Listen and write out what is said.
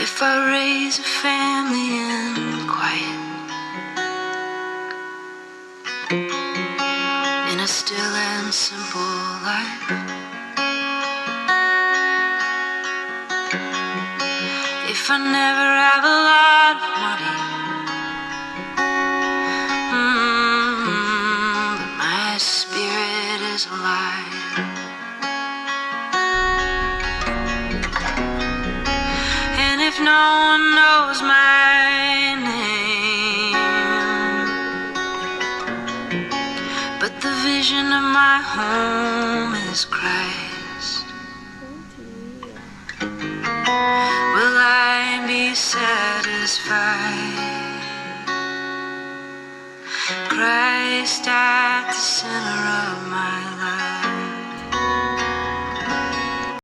If I raise a family in quiet, in a still and simple life, if I never have a lot of money, but my spirit is alive, and if no one knows my name, but the vision of my home is Christ, will I be satisfied? Christ at the center of my life.